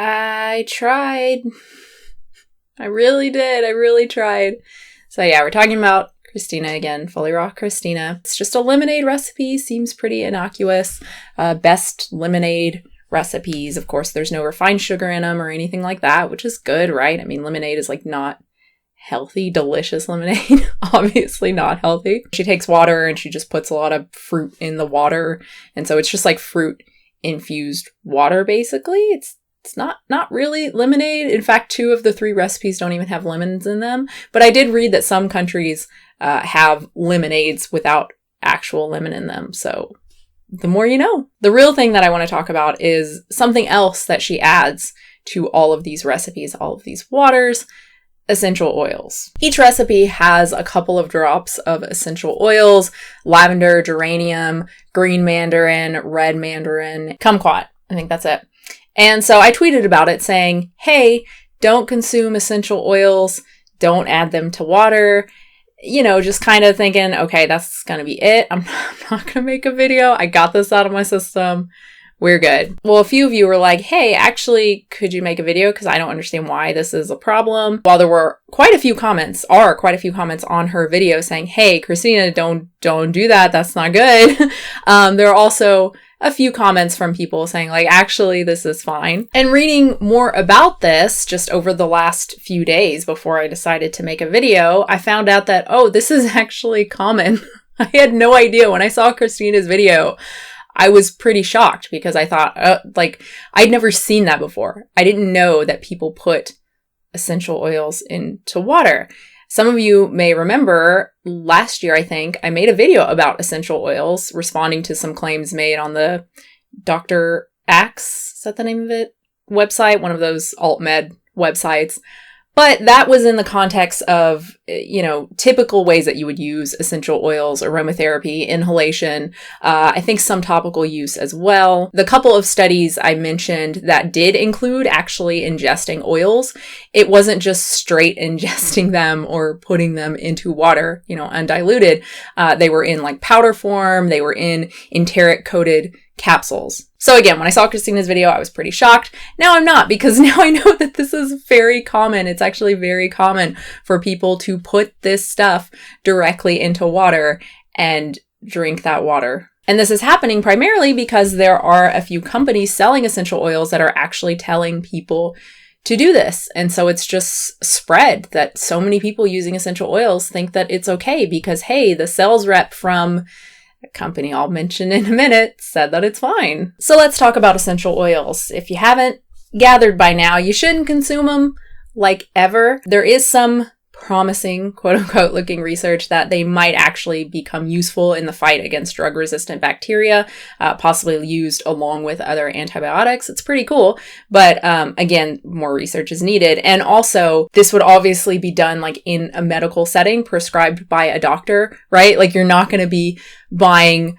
I tried. I really did. I really tried. So yeah, we're talking about Christina again, FullyRaw Christina. It's just a lemonade recipe. Seems pretty innocuous. Best lemonade recipes. Of course, there's no refined sugar in them or anything like that, which is good, right? I mean, lemonade is like not healthy, delicious lemonade. Obviously not healthy. She takes water and she just puts a lot of fruit in the water. And so it's just like fruit infused water, basically. It's not really lemonade. In fact, 2 of the 3 recipes don't even have lemons in them. But I did read that some countries have lemonades without actual lemon in them. So the more you know. The real thing that I want to talk about is something else that she adds to all of these recipes, all of these waters: essential oils. Each recipe has a couple of drops of essential oils: lavender, geranium, green mandarin, red mandarin, kumquat. I think that's it. And so I tweeted about it saying, hey, don't consume essential oils. Don't add them to water. You know, just kind of thinking, okay, that's going to be it. I'm not going to make a video. I got this out of my system. We're good. Well, a few of you were like, hey, actually, could you make a video? Because I don't understand why this is a problem. While there were quite a few comments on her video saying, hey, Christina, don't do that. That's not good. There are also a few comments from people saying like, actually, this is fine. And reading more about this just over the last few days before I decided to make a video, I found out that, oh, this is actually common. I had no idea. When I saw Christina's video, I was pretty shocked because I thought, I'd never seen that before. I didn't know that people put essential oils into water. Some of you may remember last year, I think, I made a video about essential oils, responding to some claims made on the Dr. Axe, is that the name of it? Website, one of those alt-med websites. But that was in the context of, typical ways that you would use essential oils, aromatherapy, inhalation, I think some topical use as well. The couple of studies I mentioned that did include actually ingesting oils, it wasn't just straight ingesting them or putting them into water, undiluted. They were in like powder form. They were in enteric coated capsules. So again, when I saw Christina's video, I was pretty shocked. Now I'm not, because now I know that this is very common. It's actually very common for people to put this stuff directly into water and drink that water. And this is happening primarily because there are a few companies selling essential oils that are actually telling people to do this. And so it's just spread that so many people using essential oils think that it's okay because, hey, the sales rep from a company I'll mention in a minute said that it's fine. So let's talk about essential oils. If you haven't gathered by now, you shouldn't consume them like ever. There is some promising, quote unquote, looking research that they might actually become useful in the fight against drug-resistant bacteria, possibly used along with other antibiotics. It's pretty cool. But again, more research is needed. And also, this would obviously be done like in a medical setting, prescribed by a doctor, right? Like you're not going to be buying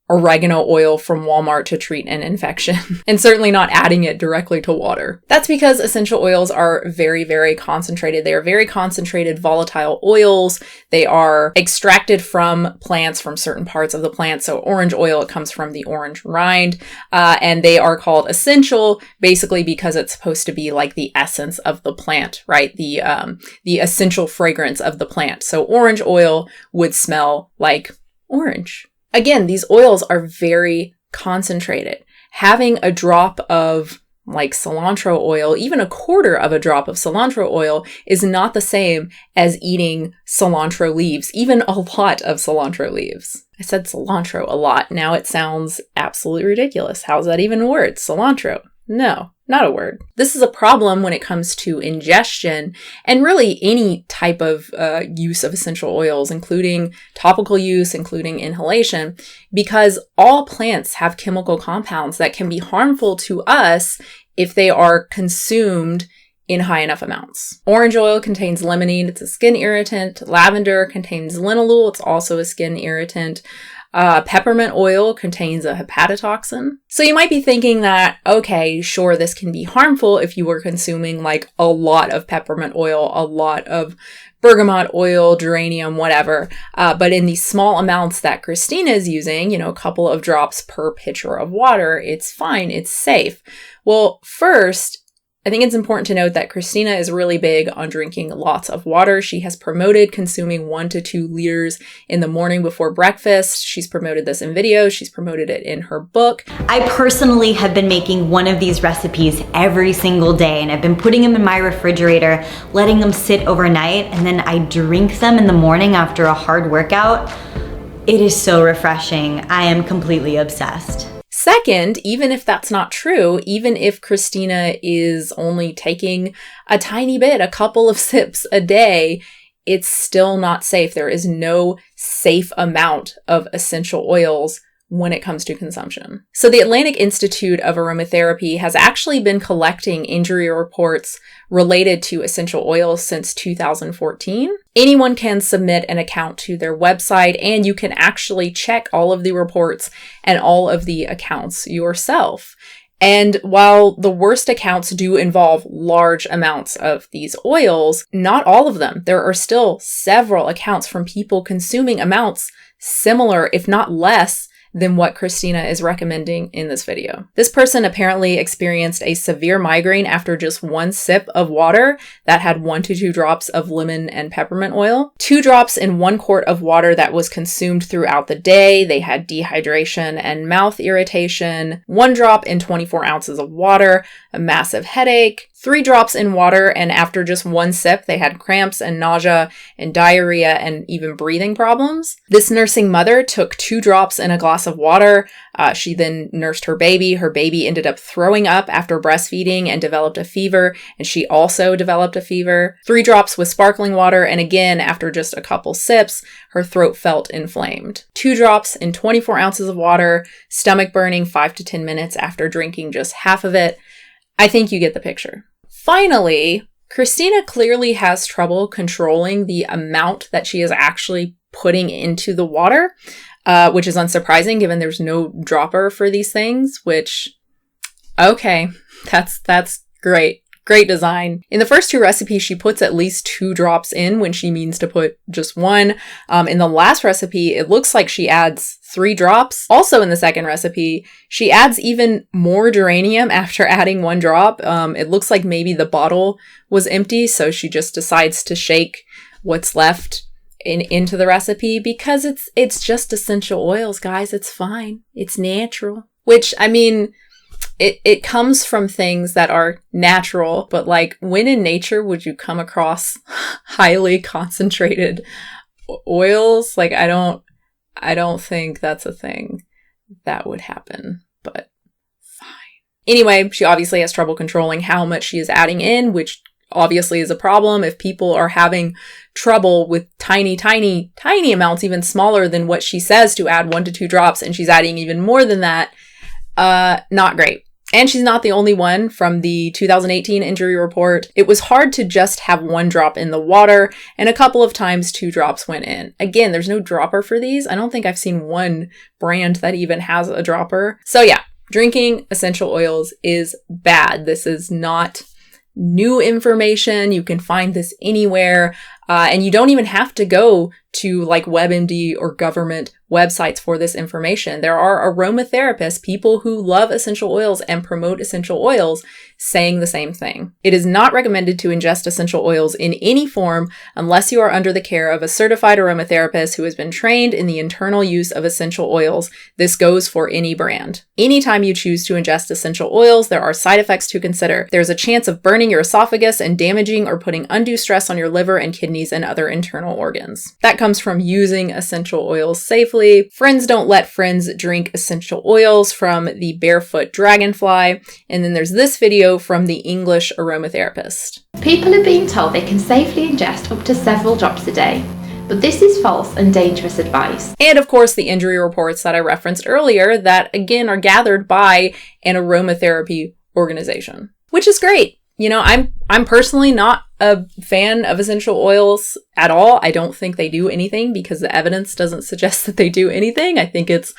oregano oil from Walmart to treat an infection, and certainly not adding it directly to water. That's because essential oils are very, very concentrated. They are very concentrated volatile oils. They are extracted from plants, from certain parts of the plant. So orange oil, it comes from the orange rind, and they are called essential basically because it's supposed to be like the essence of the plant, right? The essential fragrance of the plant. So orange oil would smell like orange. Again, these oils are very concentrated. Having a drop of like cilantro oil, even a quarter of a drop of cilantro oil, is not the same as eating cilantro leaves, even a lot of cilantro leaves. I said cilantro a lot. Now it sounds absolutely ridiculous. How's that even a word? Cilantro. No, not a word. This is a problem when it comes to ingestion and really any type of use of essential oils, including topical use, including inhalation, because all plants have chemical compounds that can be harmful to us if they are consumed in high enough amounts. Orange oil contains limonene, it's a skin irritant. Lavender contains linalool, it's also a skin irritant. Peppermint oil contains a hepatotoxin. So you might be thinking that, okay, sure, this can be harmful if you were consuming like a lot of peppermint oil, a lot of bergamot oil, geranium, whatever. But in these small amounts that Christina is using, a couple of drops per pitcher of water, it's fine, it's safe. Well, first, I think it's important to note that Christina is really big on drinking lots of water. She has promoted consuming 1 to 2 liters in the morning before breakfast. She's promoted this in videos. She's promoted it in her book. I personally have been making one of these recipes every single day, and I've been putting them in my refrigerator, letting them sit overnight, and then I drink them in the morning after a hard workout. It is so refreshing. I am completely obsessed. Second, even if that's not true, even if Christina is only taking a tiny bit, a couple of sips a day, it's still not safe. There is no safe amount of essential oils when it comes to consumption. So the Atlantic Institute of Aromatherapy has actually been collecting injury reports related to essential oils since 2014. Anyone can submit an account to their website, and you can actually check all of the reports and all of the accounts yourself. And while the worst accounts do involve large amounts of these oils, not all of them. There are still several accounts from people consuming amounts similar, if not less, than what Christina is recommending in this video. This person apparently experienced a severe migraine after just 1 sip of water that had 1 to 2 drops of lemon and peppermint oil. 2 drops in 1 quart of water that was consumed throughout the day. They had dehydration and mouth irritation. 1 drop in 24 ounces of water, a massive headache. 3 drops in water, and after just 1 sip, they had cramps and nausea and diarrhea and even breathing problems. This nursing mother took 2 drops in a glass of water. She then nursed her baby. Her baby ended up throwing up after breastfeeding and developed a fever, and she also developed a fever. 3 drops with sparkling water, and again, after just a couple sips, her throat felt inflamed. 2 drops in 24 ounces of water, stomach burning 5 to 10 minutes after drinking just half of it. I think you get the picture. Finally, Christina clearly has trouble controlling the amount that she is actually putting into the water, which is unsurprising given there's no dropper for these things, which, okay, that's great. Great design. In the first 2 recipes, she puts at least 2 drops in when she means to put just 1. In the last recipe, it looks like she adds 3 drops. Also in the second recipe, she adds even more geranium after adding 1 drop. It looks like maybe the bottle was empty, so she just decides to shake what's left into the recipe because it's just essential oils, guys. It's fine. It's natural. Which, I mean, it comes from things that are natural, but like, when in nature would you come across highly concentrated oils? Like, I don't think that's a thing that would happen, but fine. Anyway, she obviously has trouble controlling how much she is adding in, which obviously is a problem. If people are having trouble with tiny amounts, even smaller than what she says to add 1 to 2 drops, and she's adding even more than that, not great. And she's not the only one. From the 2018 injury report, it was hard to just have 1 drop in the water, and a couple of times 2 drops went in. Again, there's no dropper for these. I don't think I've seen one brand that even has a dropper. So yeah, drinking essential oils is bad. This is not new information. You can find this anywhere. And you don't even have to go to like WebMD or government websites for this information. There are aromatherapists, people who love essential oils and promote essential oils, saying the same thing. It is not recommended to ingest essential oils in any form unless you are under the care of a certified aromatherapist who has been trained in the internal use of essential oils. This goes for any brand. Anytime you choose to ingest essential oils, there are side effects to consider. There's a chance of burning your esophagus and damaging or putting undue stress on your liver and kidneys and other internal organs. That comes from using essential oils safely. Friends don't let friends drink essential oils from the Barefoot Dragonfly. And then there's this video from the English Aromatherapist. People are being told they can safely ingest up to several drops a day, but this is false and dangerous advice. And of course, the injury reports that I referenced earlier that again are gathered by an aromatherapy organization, which is great. You know, I'm personally not a fan of essential oils at all. I don't think they do anything because the evidence doesn't suggest that they do anything. I think it's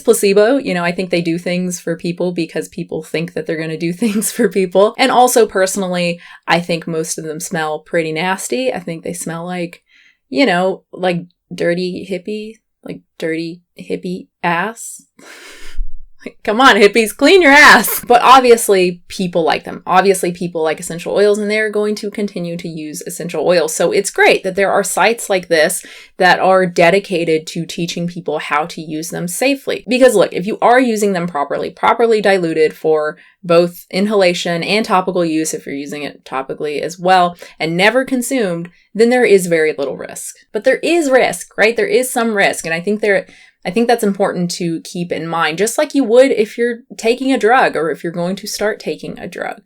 placebo. You know, I think they do things for people because people think that they're going to do things for people. And also personally, I think most of them smell pretty nasty. I think they smell like, you know, like dirty hippie ass. Come on, hippies, clean your ass. But obviously people like them. Obviously people like essential oils, and they're going to continue to use essential oils. So it's great that there are sites like this that are dedicated to teaching people how to use them safely. Because look, if you are using them properly diluted for both inhalation and topical use, if you're using it topically as well, and never consumed, then there is very little risk. But there is risk, right? There is some risk. And I think that's important to keep in mind, just like you would if you're taking a drug or if you're going to start taking a drug.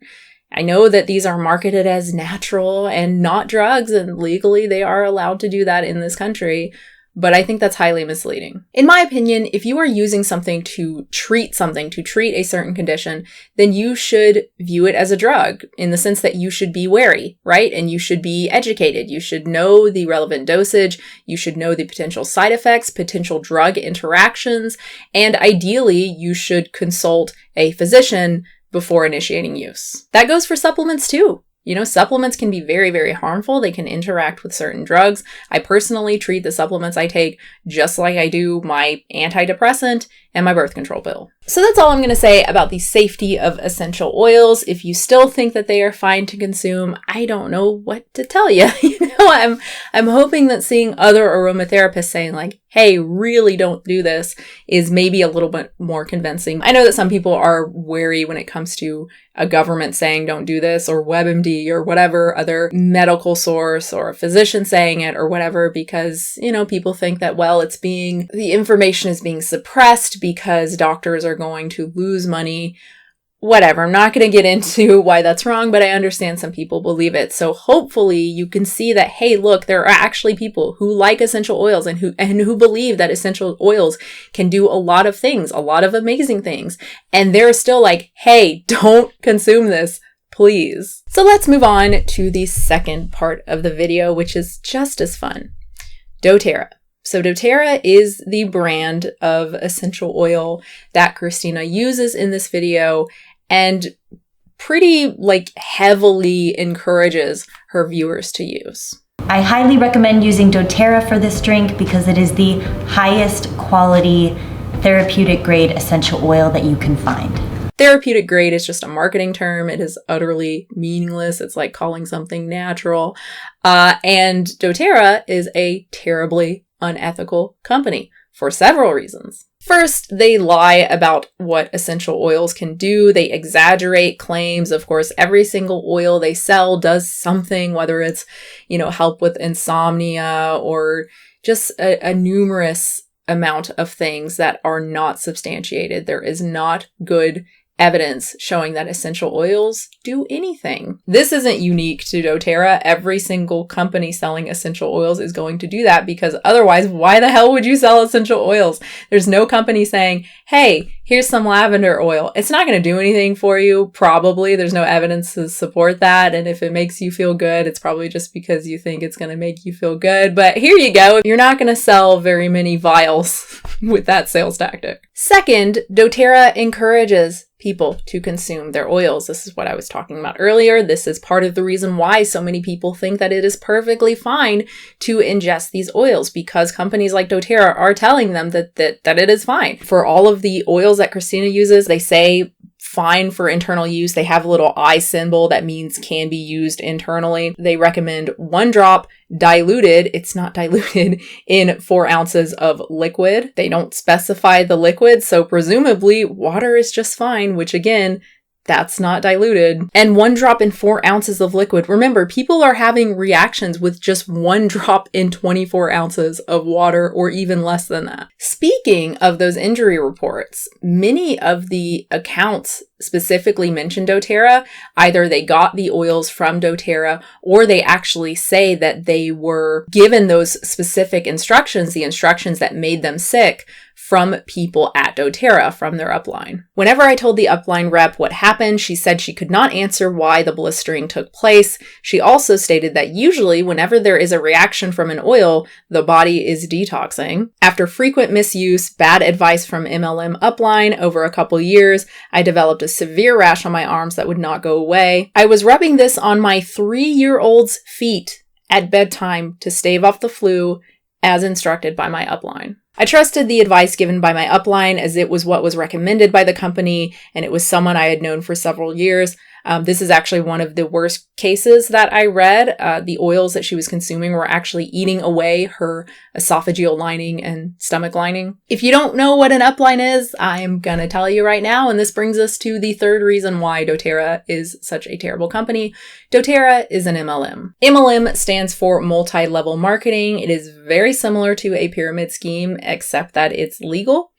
I know that these are marketed as natural and not drugs, and legally they are allowed to do that in this country, but I think that's highly misleading. In my opinion, if you are using something to treat a certain condition, then you should view it as a drug in the sense that you should be wary, right? And you should be educated. You should know the relevant dosage. You should know the potential side effects, potential drug interactions, and ideally you should consult a physician before initiating use. That goes for supplements too. You know, supplements can be very, very harmful. They can interact with certain drugs. I personally treat the supplements I take just like I do my antidepressant and my birth control pill. So that's all I'm going to say about the safety of essential oils. If you still think that they are fine to consume, I don't know what to tell you. I'm hoping that seeing other aromatherapists saying like, hey, really don't do this is maybe a little bit more convincing. I know that some people are wary when it comes to a government saying don't do this, or WebMD or whatever other medical source, or a physician saying it or whatever, because, you know, people think that, well, the information is being suppressed because doctors are going to lose money. Whatever. I'm not going to get into why that's wrong, but I understand some people believe it. So hopefully you can see that, hey, look, there are actually people who like essential oils and who believe that essential oils can do a lot of things, a lot of amazing things. And they're still like, hey, don't consume this, please. So let's move on to the second part of the video, which is just as fun. doTERRA. So doTERRA is the brand of essential oil that Christina uses in this video, and pretty heavily encourages her viewers to use. I highly recommend using doTERRA for this drink because it is the highest quality therapeutic grade essential oil that you can find. Therapeutic grade is just a marketing term. It is utterly meaningless. It's like calling something natural. And doTERRA is a terribly unethical company for several reasons. First, they lie about what essential oils can do. They exaggerate claims. Of course, every single oil they sell does something, whether it's, help with insomnia or just a numerous amount of things that are not substantiated. There is not good evidence showing that essential oils do anything. This isn't unique to doTERRA. Every single company selling essential oils is going to do that, because otherwise, why the hell would you sell essential oils? There's no company saying, hey, here's some lavender oil. It's not going to do anything for you, probably. There's no evidence to support that. And if it makes you feel good, it's probably just because you think it's going to make you feel good. But here you go. You're not going to sell very many vials with that sales tactic. Second, doTERRA encourages people to consume their oils. This is what I was talking about earlier. This is part of the reason why so many people think that it is perfectly fine to ingest these oils, because companies like doTERRA are telling them that it is fine. For all of the oils that Christina uses, they say fine for internal use. They have a little eye symbol that means can be used internally. They recommend 1 drop diluted. It's not diluted in 4 ounces of liquid. They don't specify the liquid, so presumably water is just fine, which again, that's not diluted. And 1 drop in 4 ounces of liquid. Remember, people are having reactions with just 1 drop in 24 ounces of water, or even less than that. Speaking of those injury reports, many of the accounts specifically mention doTERRA. Either they got the oils from doTERRA, or they actually say that they were given those specific instructions, the instructions that made them sick, from people at doTERRA, from their upline. Whenever I told the upline rep what happened, she said she could not answer why the blistering took place. She also stated that usually whenever there is a reaction from an oil, the body is detoxing. After frequent misuse, bad advice from MLM upline over a couple years, I developed a severe rash on my arms that would not go away. I was rubbing this on my 3-year-old's feet at bedtime to stave off the flu, as instructed by my upline. I trusted the advice given by my upline as it was what was recommended by the company, and it was someone I had known for several years. This is actually one of the worst cases that I read. The oils that she was consuming were actually eating away her esophageal lining and stomach lining. If you don't know what an upline is, I'm gonna tell you right now, and this brings us to the third reason why doTERRA is such a terrible company. doTERRA is an MLM. MLM stands for multi-level marketing. It is very similar to a pyramid scheme, except that it's legal.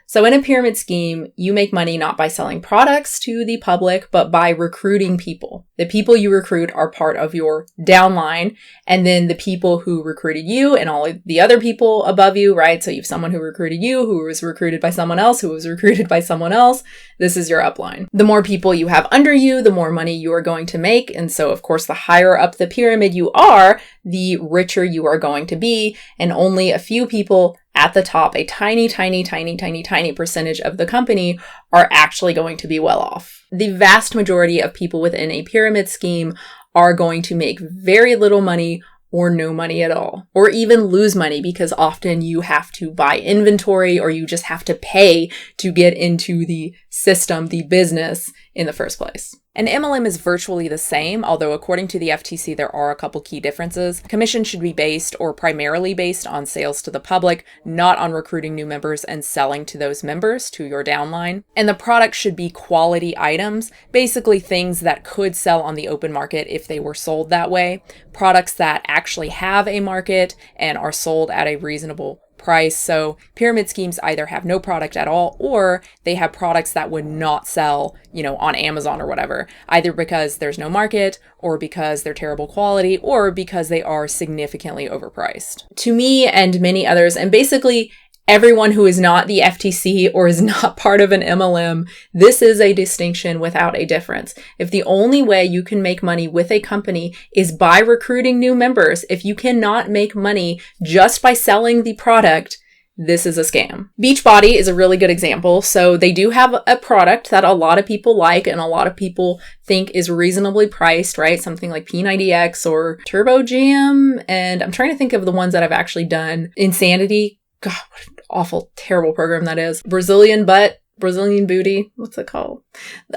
So in a pyramid scheme, you make money not by selling products to the public, but by recruiting people. The people you recruit are part of your downline, and then the people who recruited you and all of the other people above you, right? So you have someone who recruited you, who was recruited by someone else, who was recruited by someone else. This is your upline. The more people you have under you, the more money you are going to make. And so, of course, the higher up the pyramid you are, the richer you are going to be, and only a few people at the top, a tiny percentage of the company are actually going to be well off. The vast majority of people within a pyramid scheme are going to make very little money or no money at all, or even lose money because often you have to buy inventory or you just have to pay to get into the system, the business in the first place. An MLM is virtually the same, although according to the FTC, there are a couple key differences. Commission should be based or primarily based on sales to the public, not on recruiting new members and selling to those members to your downline. And the product should be quality items, basically things that could sell on the open market if they were sold that way. Products that actually have a market and are sold at a reasonable price. So pyramid schemes either have no product at all, or they have products that would not sell, on Amazon or whatever, either because there's no market or because they're terrible quality or because they are significantly overpriced. To me and many others, and basically everyone who is not the FTC or is not part of an MLM, this is a distinction without a difference. If the only way you can make money with a company is by recruiting new members, if you cannot make money just by selling the product, this is a scam. Beachbody is a really good example. So they do have a product that a lot of people like and a lot of people think is reasonably priced, right? Something like P90X or Turbo Jam. And I'm trying to think of the ones that I've actually done. Insanity. God, what an awful, terrible program that is. Brazilian booty. What's it called?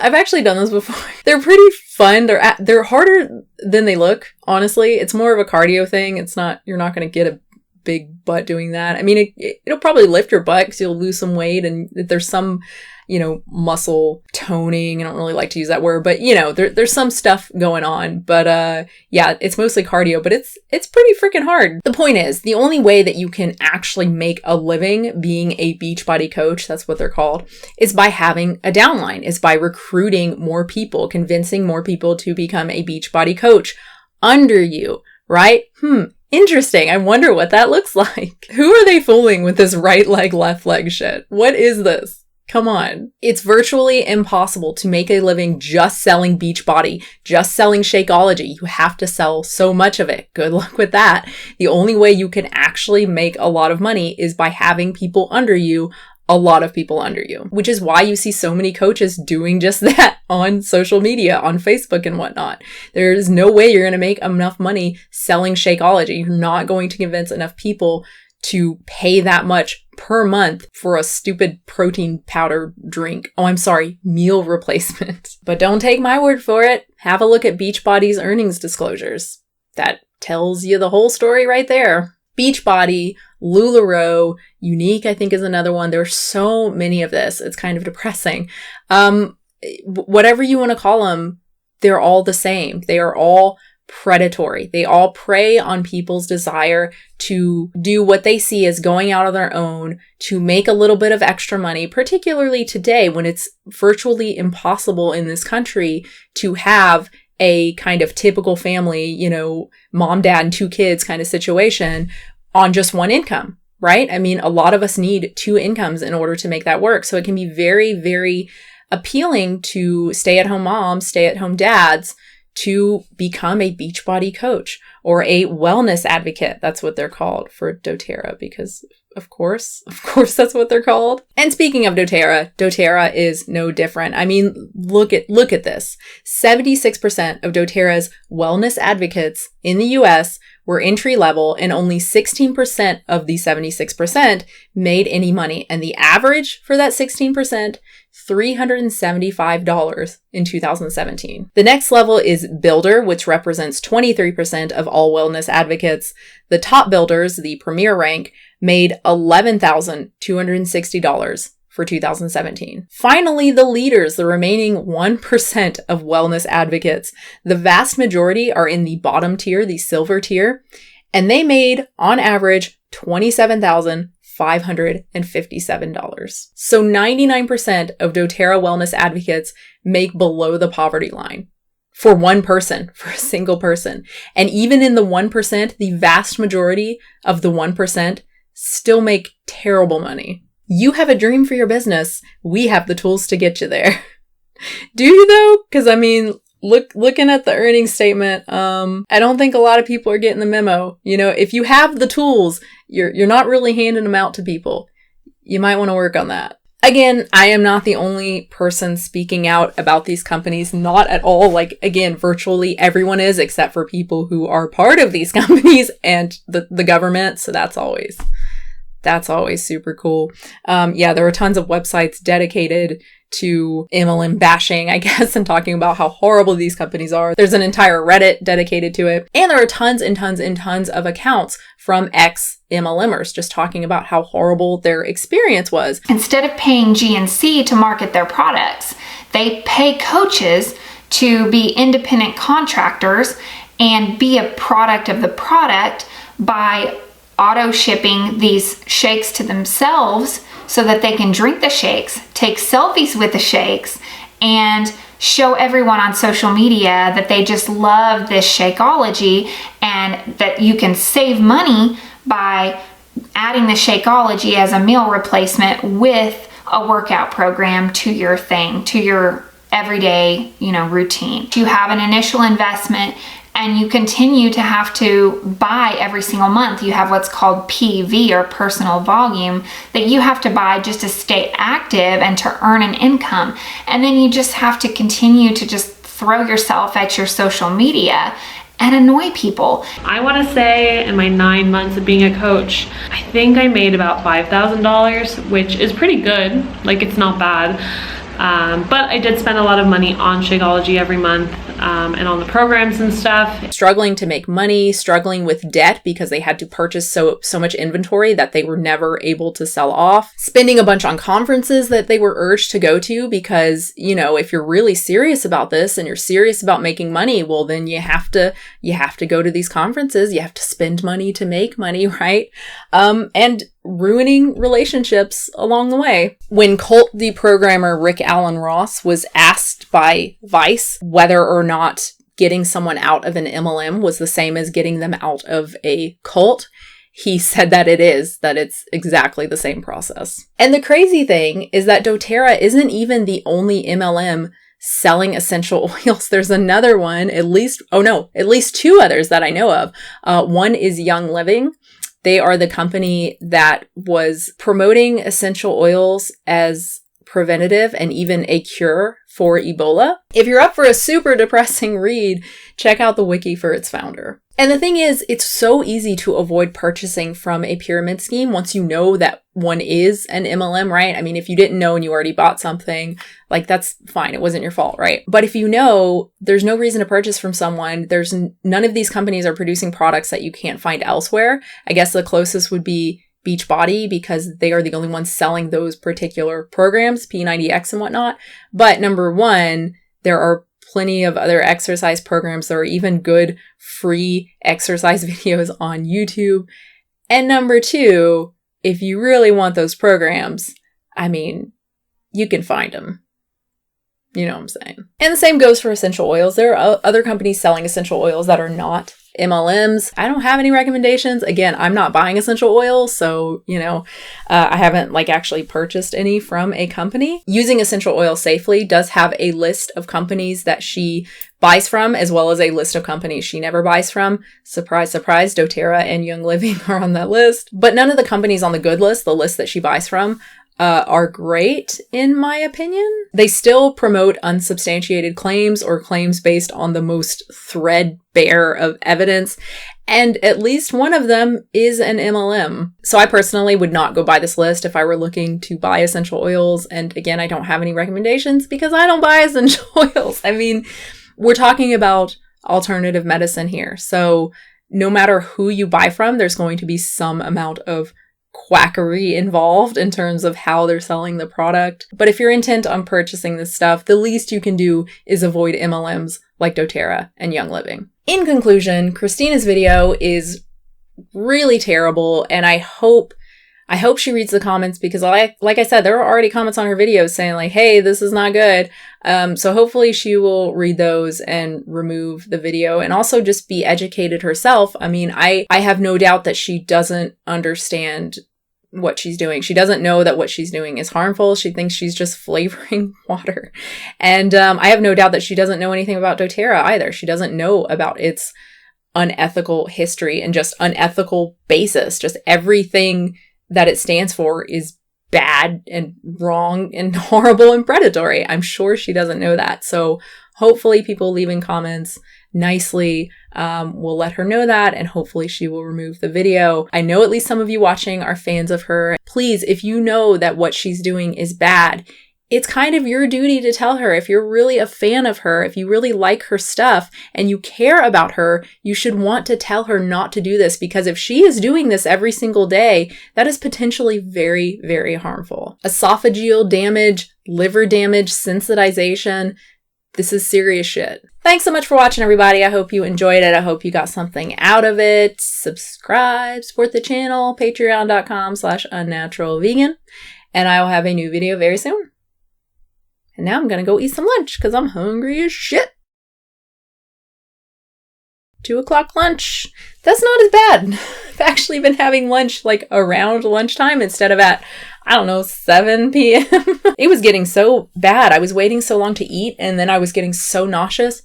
I've actually done those before. They're pretty fun. They're harder than they look, honestly. It's more of a cardio thing. You're not going to get a big butt doing that. I mean, it'll probably lift your butt because you'll lose some weight and there's some, muscle toning. I don't really like to use that word, but there's some stuff going on. But yeah, it's mostly cardio, but it's pretty freaking hard. The point is, the only way that you can actually make a living being a Beachbody coach, that's what they're called, is by having a downline, is by recruiting more people, convincing more people to become a Beachbody coach under you, right? Interesting. I wonder what that looks like. Who are they fooling with this right leg, left leg shit? What is this? Come on. It's virtually impossible to make a living just selling Beachbody, just selling Shakeology. You have to sell so much of it. Good luck with that. The only way you can actually make a lot of money is by having people under you, a lot of people under you, which is why you see so many coaches doing just that on social media, on Facebook and whatnot. There's no way you're going to make enough money selling Shakeology. You're not going to convince enough people to pay that much per month for a stupid protein powder drink. Oh, I'm sorry, meal replacement. But don't take my word for it. Have a look at Beachbody's earnings disclosures. That tells you the whole story right there. Beachbody, LuLaRoe, Unique, I think is another one. There's so many of this. It's kind of depressing. Whatever you want to call them, they're all the same. They are all predatory. They all prey on people's desire to do what they see as going out on their own, to make a little bit of extra money, particularly today when it's virtually impossible in this country to have a kind of typical family, mom, dad, and 2 kids kind of situation on just one income, right? I mean, a lot of us need 2 incomes in order to make that work. So it can be very, very appealing to stay-at-home moms, stay-at-home dads to become a Beachbody coach or a wellness advocate. That's what they're called for doTERRA because of course that's what they're called. And speaking of doTERRA is no different. I mean, look at this. 76% of doTERRA's wellness advocates in the US were entry level, and only 16% of the 76% made any money. And the average for that 16%, $375 in 2017. The next level is builder, which represents 23% of all wellness advocates. The top builders, the premier rank, made $11,260 for 2017. Finally, the leaders, the remaining 1% of wellness advocates. The vast majority are in the bottom tier, the silver tier, and they made, on average, $27,557. So 99% of doTERRA wellness advocates make below the poverty line. For one person, for a single person. And even in the 1%, the vast majority of the 1% still make terrible money. You have a dream for your business. We have the tools to get you there. Do you though? Because I mean, looking at the earnings statement, I don't think a lot of people are getting the memo. You know, if you have the tools, you're not really handing them out to people. You might want to work on that. Again, I am not the only person speaking out about these companies. Not at all. Like, again, virtually everyone is, except for people who are part of these companies and the government. So that's always super cool. Yeah, there are tons of websites dedicated to MLM bashing, I guess, and talking about how horrible these companies are. There's an entire Reddit dedicated to it. And there are tons and tons and tons of accounts from ex-MLMers just talking about how horrible their experience was. Instead of paying GNC to market their products, they pay coaches to be independent contractors and be a product of the product by auto shipping these shakes to themselves so that they can drink the shakes, take selfies with the shakes, and show everyone on social media that they just love this Shakeology and that you can save money by adding the Shakeology as a meal replacement with a workout program to your thing, to your everyday, routine. You have an initial investment and you continue to have to buy every single month. You have what's called PV, or personal volume, that you have to buy just to stay active and to earn an income. And then you just have to continue to just throw yourself at your social media and annoy people. I want to say in my 9 months of being a coach, I think I made about $5,000, which is pretty good. Like, it's not bad. But I did spend a lot of money on Shakeology every month, and on the programs and stuff. Struggling to make money, struggling with debt because they had to purchase so much inventory that they were never able to sell off. Spending a bunch on conferences that they were urged to go to because, if you're really serious about this and you're serious about making money, well, then you have to go to these conferences. You have to spend money to make money, right? And ruining relationships along the way. When Cult deprogrammer Rick Allen Ross was asked by Vice whether or not getting someone out of an MLM was the same as getting them out of a cult, he said that it's exactly the same process. And the crazy thing is that doTERRA isn't even the only MLM selling essential oils. There's another one, at least two others that I know of. One is Young Living. They are the company that was promoting essential oils as preventative and even a cure for Ebola. If you're up for a super depressing read, check out the wiki for its founder. And the thing is, it's so easy to avoid purchasing from a pyramid scheme once you know that one is an MLM, right? I mean, if you didn't know and you already bought something, like, that's fine. It wasn't your fault, right? But if you know, there's no reason to purchase from someone. There's none of these companies are producing products that you can't find elsewhere. I guess the closest would be Beachbody because they are the only ones selling those particular programs, P90X and whatnot. But number one, there are plenty of other exercise programs. There are even good free exercise videos on YouTube. And number two, if you really want those programs, I mean, you can find them. You know what I'm saying? And the same goes for essential oils. There are other companies selling essential oils that are not MLMs. I don't have any recommendations. Again, I'm not buying essential oils, so, I haven't actually purchased any from a company. Using essential oil safely does have a list of companies that she buys from, as well as a list of companies she never buys from. Surprise, surprise, doTERRA and Young Living are on that list. But none of the companies on the good list, the list that she buys from, are great, in my opinion. They still promote unsubstantiated claims or claims based on the most threadbare of evidence, and at least one of them is an MLM. So I personally would not go buy this list if I were looking to buy essential oils. And again, I don't have any recommendations because I don't buy essential oils. I mean, we're talking about alternative medicine here. So no matter who you buy from, there's going to be some amount of quackery involved in terms of how they're selling the product. But if you're intent on purchasing this stuff, the least you can do is avoid MLMs like doTERRA and Young Living. In conclusion, Christina's video is really terrible, and I hope she reads the comments, because like I said, there are already comments on her videos saying like, hey, this is not good. So hopefully she will read those and remove the video, and also just be educated herself. I mean, I have no doubt that she doesn't understand what she's doing. She doesn't know that what she's doing is harmful. She thinks she's just flavoring water. And I have no doubt that she doesn't know anything about doTERRA either. She doesn't know about its unethical history and just unethical basis. Just everything that it stands for is bad and wrong and horrible and predatory. I'm sure she doesn't know that. So hopefully people leaving comments nicely will let her know that, and hopefully she will remove the video. I know at least some of you watching are fans of her. Please, if you know that what she's doing is bad, it's kind of your duty to tell her. If you're really a fan of her, if you really like her stuff and you care about her, you should want to tell her not to do this, because if she is doing this every single day, that is potentially very, very harmful. Esophageal damage, liver damage, sensitization. This is serious shit. Thanks so much for watching, everybody. I hope you enjoyed it. I hope you got something out of it. Subscribe, support the channel, patreon.com/unnaturalvegan. And I will have a new video very soon. And now I'm going to go eat some lunch because I'm hungry as shit. 2 o'clock lunch. That's not as bad. I've actually been having lunch like around lunchtime instead of at, 7 p.m. It was getting so bad. I was waiting so long to eat, and then I was getting so nauseous.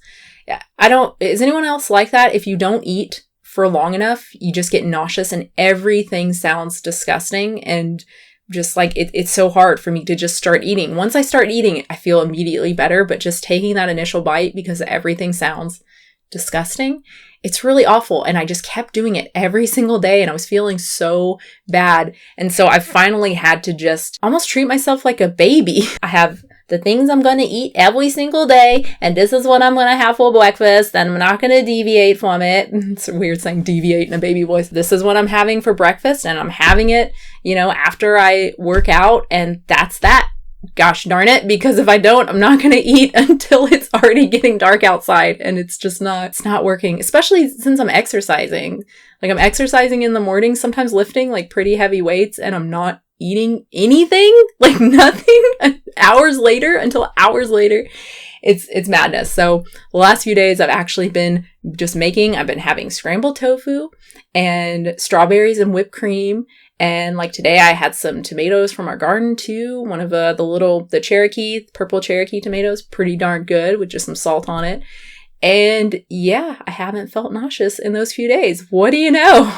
Is anyone else like that? If you don't eat for long enough, you just get nauseous and everything sounds disgusting, and just like it's so hard for me to just start eating. Once I start eating, I feel immediately better, but just taking that initial bite because everything sounds disgusting, it's really awful. And I just kept doing it every single day, and I was feeling so bad. And so I finally had to just almost treat myself like a baby. I have the things I'm going to eat every single day, and this is what I'm going to have for breakfast, and I'm not going to deviate from it. It's weird saying deviate in a baby voice. This is what I'm having for breakfast, and I'm having it, after I work out, and that's that. Gosh darn it, because if I don't, I'm not going to eat until it's already getting dark outside, and it's not working, especially since I'm exercising. Like, I'm exercising in the morning, sometimes lifting like pretty heavy weights, and I'm not eating anything, like nothing until hours later. It's madness. So the last few days I've actually been I've been having scrambled tofu and strawberries and whipped cream. And like today I had some tomatoes from our garden too. One of the Cherokee, purple Cherokee tomatoes, pretty darn good with just some salt on it. And yeah, I haven't felt nauseous in those few days. What do you know?